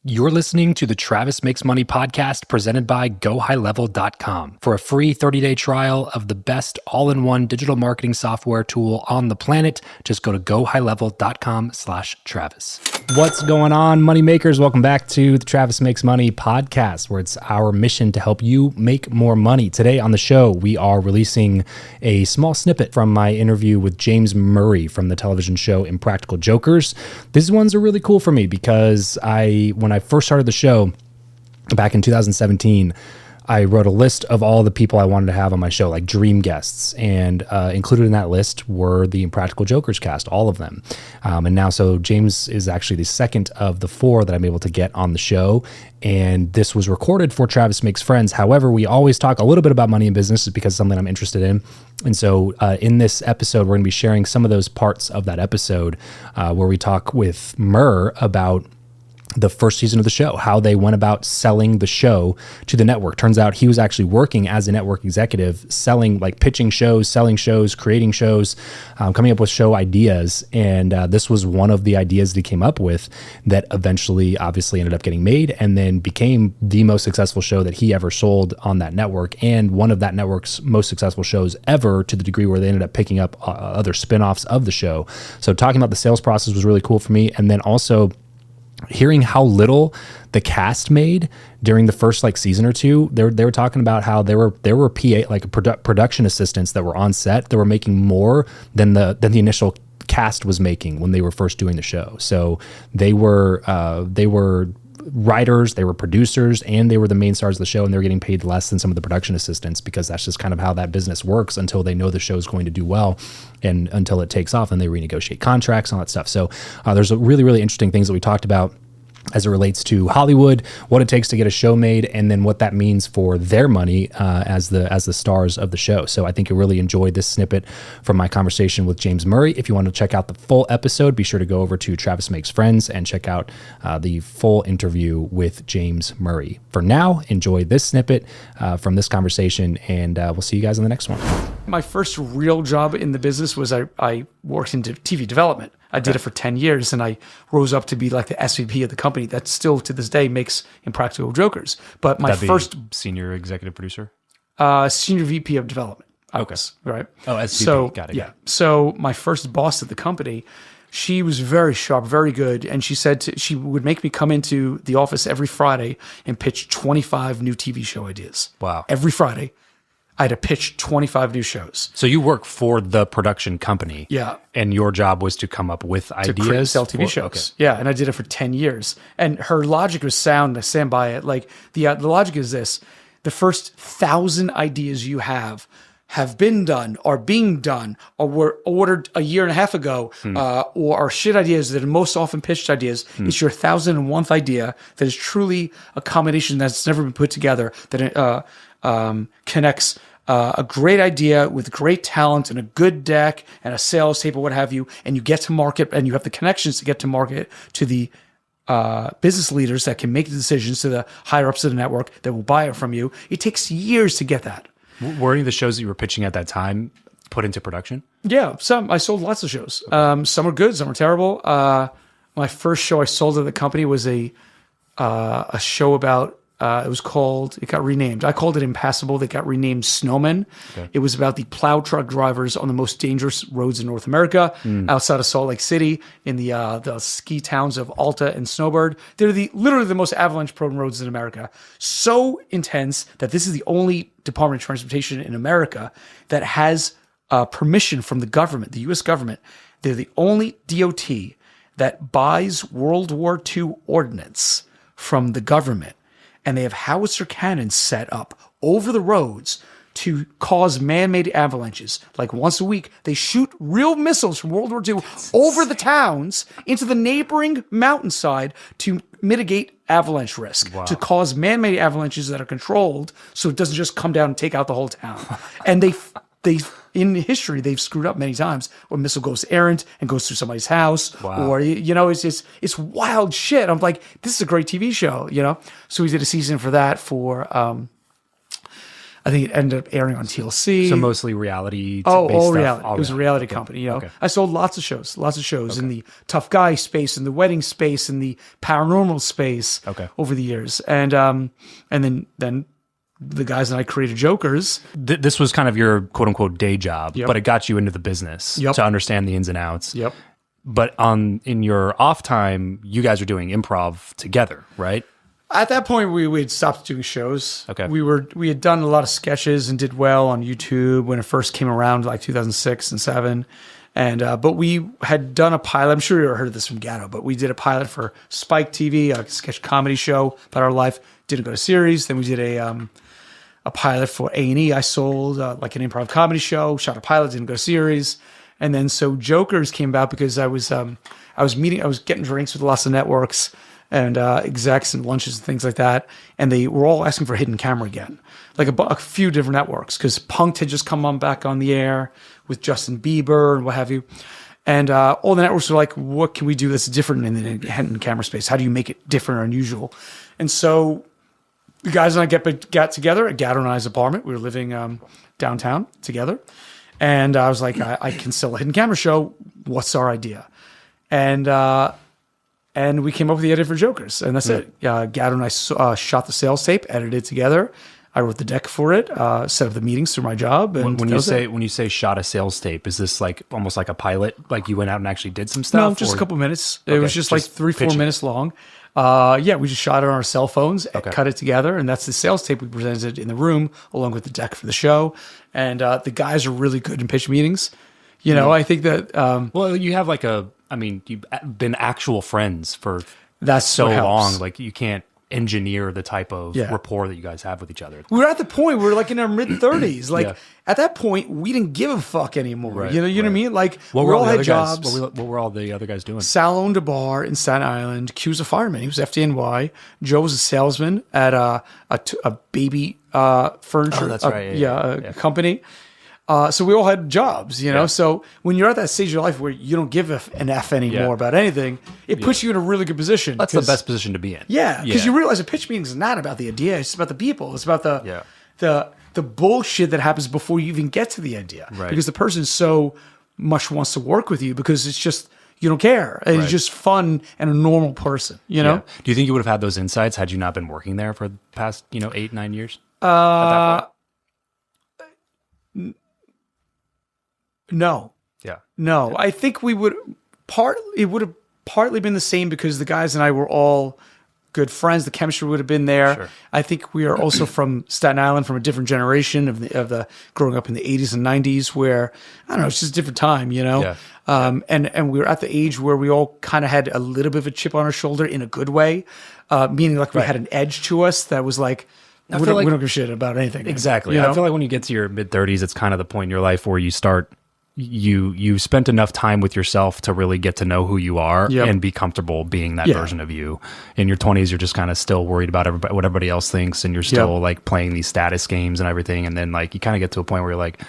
You're listening to the Travis Makes Money podcast presented by GoHighLevel.com. For a free 30-day trial of the best all-in-one digital marketing software tool on the planet, just go to GoHighLevel.com/Travis. What's going on, money makers? Welcome back to the Travis Makes Money podcast, where it's our mission to help you make more money. Today on the show, we are releasing a small snippet from my interview with James Murray from the television show Impractical Jokers. These ones are really cool for me because when I first started the show back in 2017, I wrote a list of all the people I wanted to have on my show, like dream guests, and included in that list were the Impractical Jokers cast, all of them. And now, so James is actually the second of the four that I'm able to get on the show, and this was recorded for Travis Makes Friends. However, we always talk a little bit about money and business because it's something I'm interested in. And so in this episode, we're going to be sharing some of those parts of that episode where we talk with Murr about the first season of the show, how they went about selling the show to the network. Turns out he was actually working as a network executive, pitching shows, selling shows, creating shows, coming up with show ideas. And this was one of the ideas that he came up with that eventually obviously ended up getting made and then became the most successful show that he ever sold on that network, and one of that network's most successful shows ever, to the degree where they ended up picking up other spinoffs of the show. So talking about the sales process was really cool for me. And then also hearing how little the cast made during the first season or two. They were talking about how there were PA production assistants that were on set that were making more than the initial cast was making when they were first doing the show. So they were writers, they were producers, and they were the main stars of the show, and they were getting paid less than some of the production assistants because that's just kind of how that business works until they know the show is going to do well and until it takes off and they renegotiate contracts and all that stuff. So there's a really, really interesting things that we talked about as it relates to Hollywood, what it takes to get a show made, and then what that means for their money as the stars of the show. So I think you'll really enjoy this snippet from my conversation with James Murray. If you want to check out the full episode, be sure to go over to Travis Makes Friends and check out the full interview with James Murray. For now, enjoy this snippet from this conversation, and we'll see you guys on the next one. My first real job in the business was I worked into TV development. I did it for 10 years, and I rose up to be like the SVP of the company that still to this day makes Impractical Jokers. But my first senior executive producer, senior VP of development. Okay, right. Oh, SVP. So Got it. Yeah. So my first boss at the company, she was very sharp, very good, and she said she would make me come into the office every Friday and pitch 25 new TV show ideas. Wow. Every Friday, I had to pitch 25 new shows. So you work for the production company. Yeah. And your job was to come up with ideas? To sell TV shows. Okay. Yeah, and I did it for 10 years. And her logic was sound, I stand by it. Like, the logic is this. The first 1,000 ideas you have been done, are being done, or were ordered a year and a half ago, or are shit ideas that are most often pitched ideas. It's your 1,001th idea that is truly a combination that's never been put together, that connects a great idea with great talent and a good deck and a sales tape or what have you, and you get to market, and you have the connections to get to market to the business leaders that can make the decisions, to the higher ups of the network that will buy it from you. It takes years to get that. Were any of the shows that you were pitching at that time put into production? Yeah, some. I sold lots of shows. Some are good, some are terrible. My first show I sold at the company was a show about, it got renamed. I called it Impassable. They got renamed Snowmen. Okay. It was about the plow truck drivers on the most dangerous roads in North America, outside of Salt Lake City, in the ski towns of Alta and Snowbird. They're literally the most avalanche-prone roads in America. So intense that this is the only Department of Transportation in America that has permission from the government, the U.S. government. They're the only DOT that buys World War II ordnance from the government. And they have howitzer cannons set up over the roads to cause man-made avalanches. Like once a week, they shoot real missiles from World War II over the towns into the neighboring mountainside to mitigate avalanche risk, to cause man-made avalanches that are controlled so it doesn't just come down and take out the whole town. And they in history, they've screwed up many times when a missile goes errant and goes through somebody's house, or, it's wild shit. I'm like, this is a great TV show, So we did a season for that for I think it ended up airing on TLC. So mostly reality. All stuff. reality. All It was a reality company. You know, Okay. I sold lots of shows in the tough guy space, in the wedding space, in the paranormal space. Okay. Over the years, and then the guys and I created Jokers. This was kind of your quote unquote day job, Yep. but it got you into the business Yep. to understand the ins and outs. Yep. But in your off time, you guys are doing improv together, right? At that point, we had stopped doing shows. Okay. We had done a lot of sketches and did well on YouTube when it first came around, like 2006 and 2007. And but we had done a pilot. I'm sure you heard of this from Gatto, but we did a pilot for Spike TV, a sketch comedy show about our life. Didn't go to series. Then we did a pilot for A&E. I sold like an improv comedy show. Shot a pilot. Didn't go to series. And then so Jokers came about because I was getting drinks with lots of networks and execs and lunches and things like that. And they were all asking for hidden camera again, like a few different networks, because Punk'd had just come back on the air with Justin Bieber and what have you. And all the networks were like, what can we do that's different in the hidden camera space? How do you make it different or unusual? And so the guys and I got together at Gatto and I's apartment. We were living downtown together. And I was like, I can sell a hidden camera show. What's our idea? And we came up with the idea for Jokers. And that's it. Gatto and I shot the sales tape, edited it together. I wrote the deck for it, set up the meetings through my job. And When you say shot a sales tape, is this like almost like a pilot? Like you went out and actually did some no, stuff? just or? a couple minutes. It Okay, was just like 3-4 pitching. minutes long. We just shot it on our cell phones, cut it together, and that's the sales tape we presented in the room, along with the deck for the show. And the guys are really good in pitch meetings. You know, I think that Well, you have you've been actual friends for that's so what helps. long. Like you can't engineer the type of Yeah. rapport that you guys have with each other. We're at the point where we're like in our mid 30s. Like Yeah. at that point, we didn't give a fuck anymore. Right, you know what I mean? Like What we were all all the had other guys? jobs. What were all the other guys doing? Sal owned a bar in Staten Island. Q was a fireman. He was FDNY. Joe was a salesman at a baby furniture. Oh, that's right. Yeah. Company. So we all had jobs, you know. Yeah. So when you're at that stage of your life where you don't give an F anymore Yeah. about anything, it puts you in a really good position. That's the 'cause- best position to be in. Yeah, because you realize a pitch meeting is not about the idea; it's about the people. It's about the bullshit that happens before you even get to the idea. Right. Because the person so much wants to work with you because it's just you don't care. And Right. It's just fun and a normal person. You know. Yeah. Do you think you would have had those insights had you not been working there for the past 8-9 years? At that point? No. Yeah. No, I think it would have partly been the same because the guys and I were all good friends. The chemistry would have been there. Sure. I think we are also from Staten Island, from a different generation of the growing up in the 80s and 90s, where I don't know, it's just a different time, you know. Yeah. And we were at the age where we all kind of had a little bit of a chip on our shoulder in a good way, meaning like we had an edge to us that was like. We feel don't, like- we don't give a shit about anything. Exactly. You know? I feel like when you get to your mid 30s, it's kind of the point in your life where you start. You spent enough time with yourself to really get to know who you are Yep. and be comfortable being that Yeah. version of you. In your 20s, you're just kind of still worried about what everybody else thinks, and you're still like playing these status games and everything. And then like you kind of get to a point where you're like,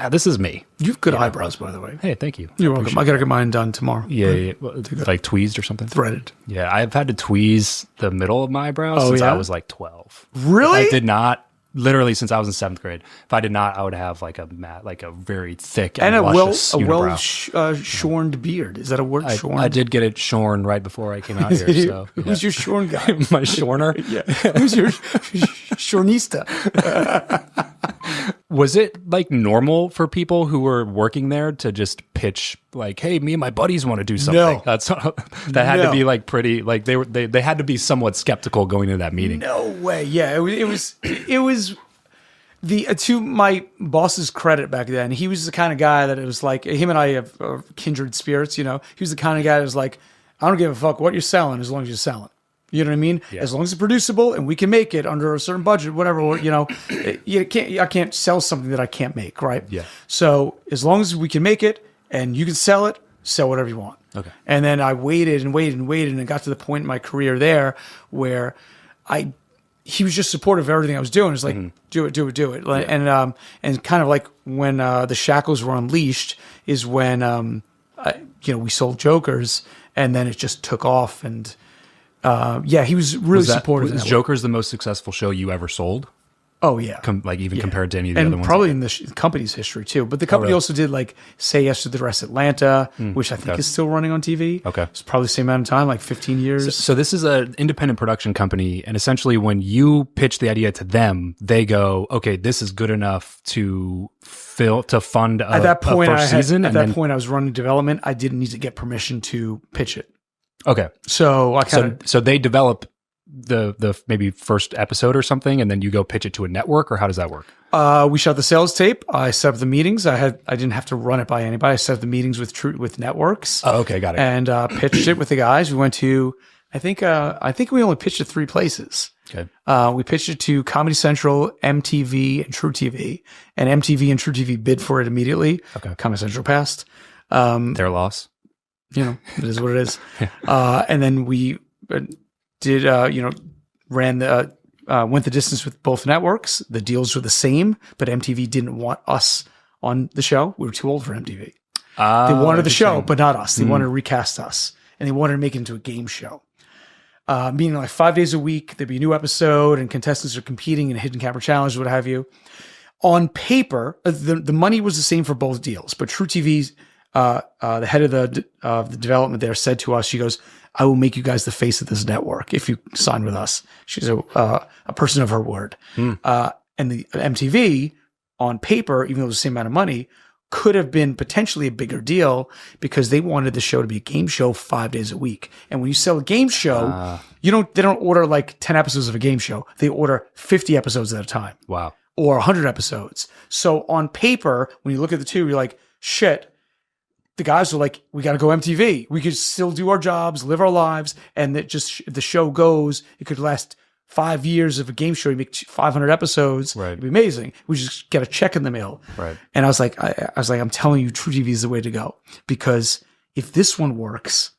this is me. You have good eyebrows, by the way. Hey, thank you. You're welcome. I got to get mine done tomorrow. Yeah. Well, like tweezed or something. Threaded. Yeah, I've had to tweeze the middle of my eyebrows Oh, since yeah? I was like 12. Really? I did not. Literally since I was in 7th grade. If I did not, I would have like a very thick and, And luscious a unibrow. shorn beard. Is that a word? Shorn. I did get it shorn right before I came out here. So Who's your shorn guy? my shorner? Yeah. Who's your shornista? Was it like normal for people who were working there to just pitch like, "Hey, me and my buddies want to do something"? No. That had to No. be like pretty. Like they had to be somewhat skeptical going into that meeting. No way. Yeah, it was the to my boss's credit back then. He was the kind of guy that it was like him and I have kindred spirits. You know, he was the kind of guy that was like, I don't give a fuck what you're selling as long as you're selling. You know what I mean? Yeah. As long as it's producible and we can make it under a certain budget, whatever. Or, you know, I can't sell something that I can't make, right? Yeah. So as long as we can make it and you can sell it, sell whatever you want. Okay. And then I waited and waited and waited, and it got to the point in my career there where he was just supportive of everything I was doing. It's like, do it. Like, and kind of like when the shackles were unleashed is when we sold Jokers, and then it just took off. And he was really supportive. Was Joker's the most successful show you ever sold? Oh yeah, compared to any of the and other ones. probably in the company's history too. But the company really? also did like Say Yes to the Rest Atlanta, which I think is still running on TV. Okay, it's probably the same amount of time, like 15 years. So this is an independent production company, and essentially, when you pitch the idea to them, they go, "Okay, this is good enough to fund at that point, first season." At that point, I was running development. I didn't need to get permission to pitch it. Okay, so I kind of so they develop the maybe first episode or something, and then you go pitch it to a network, or how does that work? We shot the sales tape. I set up the meetings. I didn't have to run it by anybody. I set up the meetings with networks. Oh, okay, got it. And pitched it with the guys. We went to I think we only pitched it 3 places. Okay. We pitched it to Comedy Central, MTV, and True TV, and MTV and True TV bid for it immediately. Okay. Comedy Central passed. Their loss. You know, it is what it is. And then we did went the distance with both networks. The deals were the same, but MTV didn't want us on the show. We were too old for MTV. They wanted the show, but not us. They wanted to recast us, and they wanted to make it into a game show. Meaning like 5 days a week, there'd be a new episode, and contestants are competing in a hidden camera challenge, what have you. On paper, the money was the same for both deals, but True TV's the head of the development there said to us, she goes, "I will make you guys the face of this network if you sign with us." She's a person of her word. And the MTV, on paper, even though it was the same amount of money, could have been potentially a bigger deal because they wanted the show to be a game show 5 days a week. And when you sell a game show, they don't order like 10 episodes of a game show. They order 50 episodes at a time. Wow. Or 100 episodes. So on paper, when you look at the two, you're like, shit. The guys are like, we got to go MTV. We could still do our jobs, live our lives, and that just if the show goes, it could last 5 years of a game show. You make 500 episodes. Right. It'd be amazing. We just get a check in the mail. Right. And I was like, I'm telling you, True TV is the way to go, because if this one works,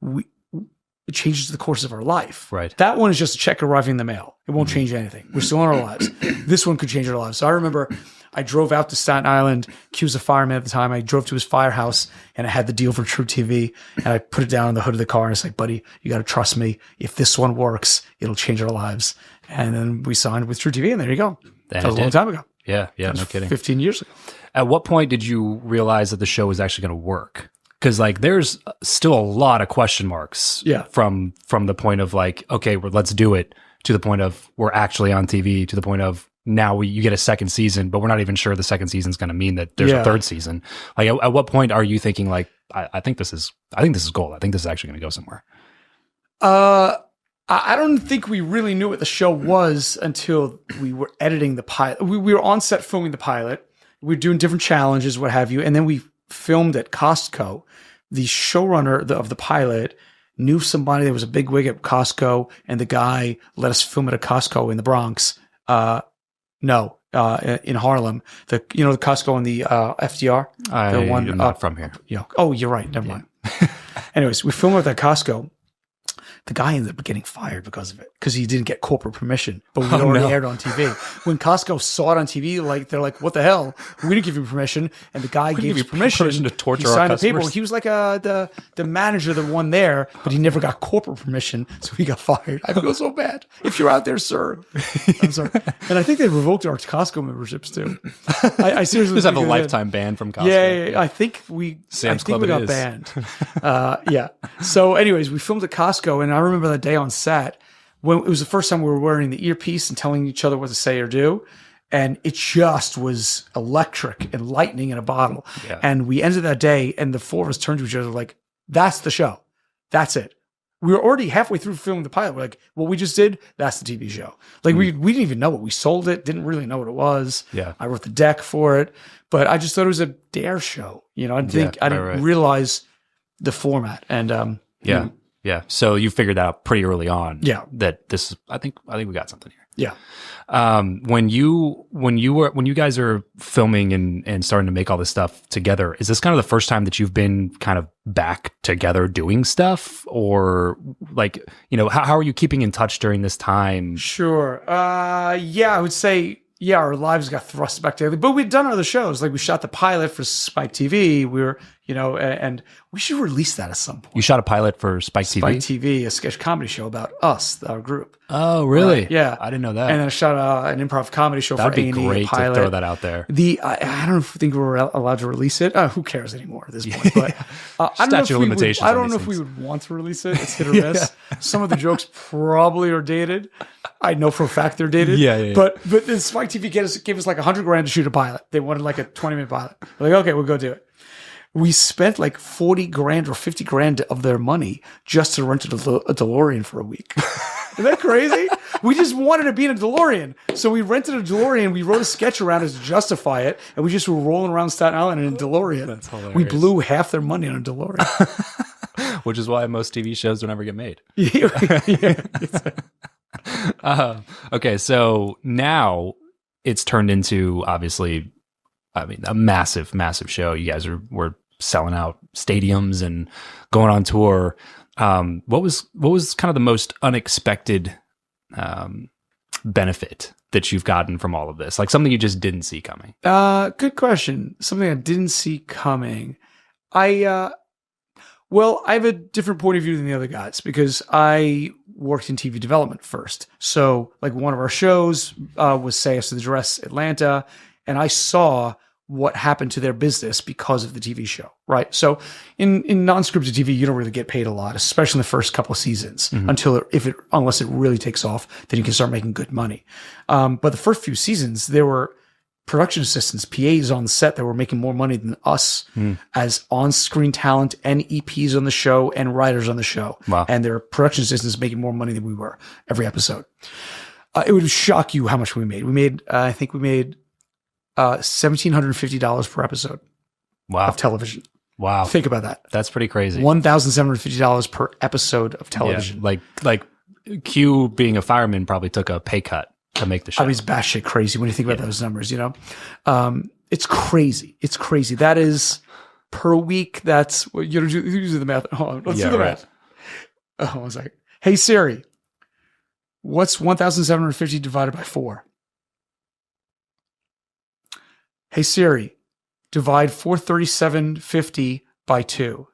it changes the course of our life. Right. That one is just a check arriving in the mail. It won't change anything. We're still in our lives. This one could change our lives. So I remember I drove out to Staten Island. Q was a fireman at the time. I drove to his firehouse, and I had the deal for True TV, and I put it down on the hood of the car, and it's like, buddy, you got to trust me. If this one works, it'll change our lives. And then we signed with True TV, and there you go. That was a long time ago. Yeah, no kidding. 15 years ago. At what point did you realize that the show was actually going to work? Because like there's still a lot of question marks from the point of like, okay, let's do it, to the point of we're actually on TV, to the point of now you get a second season, but we're not even sure the second season is going to mean that there's a third season. Like at what point are you thinking like, I think this is gold. I think this is actually going to go somewhere. I don't think we really knew what the show was until we were editing the pilot. We were on set filming the pilot. We were doing different challenges, what have you. And then we filmed at Costco. The showrunner of the pilot knew somebody that was a big wig at Costco, and the guy let us film it at Costco in the Bronx. In Harlem. The Costco and the FDR. I'm not from here. Oh, you're right. Never mind. Anyways, we filmed at that Costco. The guy ended up getting fired because of it, because he didn't get corporate permission, but we already aired on TV. When Costco saw it on TV, they're like, "What the hell? We didn't give you permission." And the guy gave us permission to torture he signed our customers. the paper. He was like the manager, the one there, but he never got corporate permission, so he got fired. I feel so bad. If you're out there, sir, I'm sorry. And I think they revoked our Costco memberships too. I seriously just have a lifetime ban from Costco. Yeah. I think we got is. banned. So, anyways, we filmed at Costco, and I remember that day on set when it was the first time we were wearing the earpiece and telling each other what to say or do. And it just was electric and lightning in a bottle. Yeah. And we ended that day, and the four of us turned to each other like, that's the show. That's it. We were already halfway through filming the pilot. We're like, what we just did, that's the TV show. Like we didn't even know it. We sold it, didn't really know what it was. Yeah. I wrote the deck for it, but I just thought it was a dare show. I didn't realize the format. And Yeah. So you figured that out pretty early on. Yeah. That this, I think we got something here. Yeah. When you guys are filming and starting to make all this stuff together, is this kind of the first time that you've been kind of back together doing stuff, or like, how are you keeping in touch during this time? Sure. I would say our lives got thrust back together. But we'd done other shows. Like we shot the pilot for Spike TV. We were, and we should release that at some point. You shot a pilot for Spike TV? Spike TV, a sketch comedy show about us, our group. Oh, really? Yeah. I didn't know that. And then I shot an improv comedy show That'd for be A&E, great pilot. to throw that out there. I don't think we're allowed to release it. Who cares anymore at this point? But Statute of limitations. I don't know if we would want to release it. It's hit or miss. Some of the jokes probably are dated. I know for a fact they're dated. Yeah. But then Spike TV gave us like $100,000 to shoot a pilot. They wanted like a 20-minute pilot. We're like, okay, we'll go do it. We spent like $40,000 or $50,000 of their money just to rent a DeLorean for a week. Isn't that crazy? We just wanted to be in a DeLorean. So we rented a DeLorean. We wrote a sketch around it to justify it. And we just were rolling around Staten Island in a DeLorean. That's hilarious. We blew half their money on a DeLorean. Which is why most TV shows don't ever get made. Okay, so now it's turned into, obviously, a massive, massive show. You guys were selling out stadiums and going on tour. What was kind of the most unexpected benefit that you've gotten from all of this? Like something you just didn't see coming? Good question. Something I didn't see coming. I have a different point of view than the other guys because I worked in TV development first. So like one of our shows was Say Us to the Dress Atlanta, and I saw what happened to their business because of the TV show, right? So in non-scripted TV, you don't really get paid a lot, especially in the first couple of seasons unless it really takes off, then you can start making good money. But the first few seasons, there were production assistants, PAs on the set that were making more money than us as on-screen talent and EPs on the show and writers on the show. Wow. And their production assistants making more money than we were every episode. It would shock you how much we made. I think we made $1,750 per episode of television. Wow. Think about that. That's pretty crazy. $1,750 per episode of television. Yeah, like Q being a fireman probably took a pay cut to make the show. I mean, it's batshit crazy when you think about those numbers, It's crazy. It's crazy. That is per week. That's, you do the math. Hold on. Let's do the math. Oh, I was like, hey, Siri, what's 1,750 divided by 4? Hey, Siri, divide 437.50 by 2.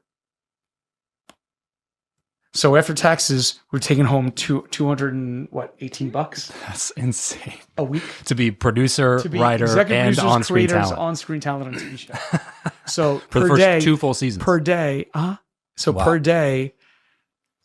So after taxes, we're taking home $218. That's insane. A week to be producer, writer, and on-screen talent. On-screen talent on a TV show. So for the first 2 full seasons. Per day. Per day,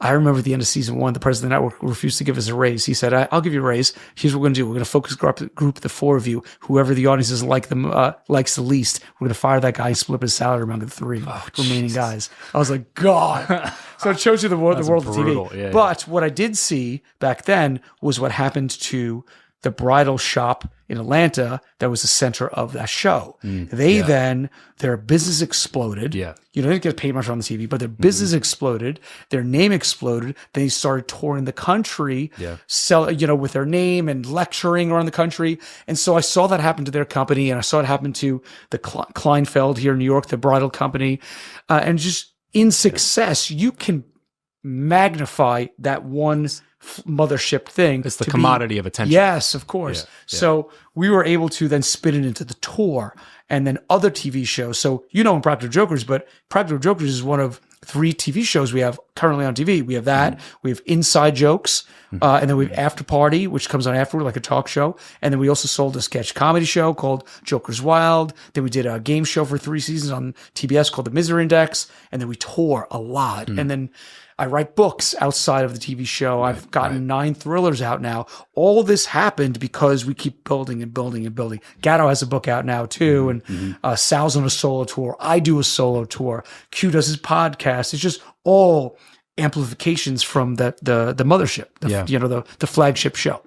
I remember at the end of season 1, the president of the network refused to give us a raise. He said, I'll give you a raise. Here's what we're going to do. We're going to focus group the 4 of you. Whoever the audience is likes the least, we're going to fire that guy and split his salary among the 3 remaining guys. I was like, God. So it shows you the world of TV. Yeah, but what I did see back then was what happened to the bridal shop in Atlanta that was the center of that show. Their business exploded. Yeah. You didn't get paid much on the TV, but their business exploded. Their name exploded. Then they started touring the country, with their name and lecturing around the country. And so I saw that happen to their company, and I saw it happen to the Kleinfeld here in New York, the bridal company. And just in success, you can magnify that one mothership thing. It's the commodity of attention. Yes, of course. Yeah. So we were able to then spin it into the tour and then other TV shows. So Impractical Jokers, but Impractical Jokers is one of 3 TV shows we have currently on TV. We have that. We have Inside Jokes. And then we have After Party, which comes on afterward, like a talk show. And then we also sold a sketch comedy show called Jokers Wild. Then we did a game show for 3 seasons on TBS called The Misery Index. And then we tour a lot. And then I write books outside of the TV show. I've gotten 9 thrillers out now. All this happened because we keep building and building and building. Gatto has a book out now too. And Sal's on a solo tour. I do a solo tour. Q does his podcast. It's just all amplifications from the mothership, the flagship show.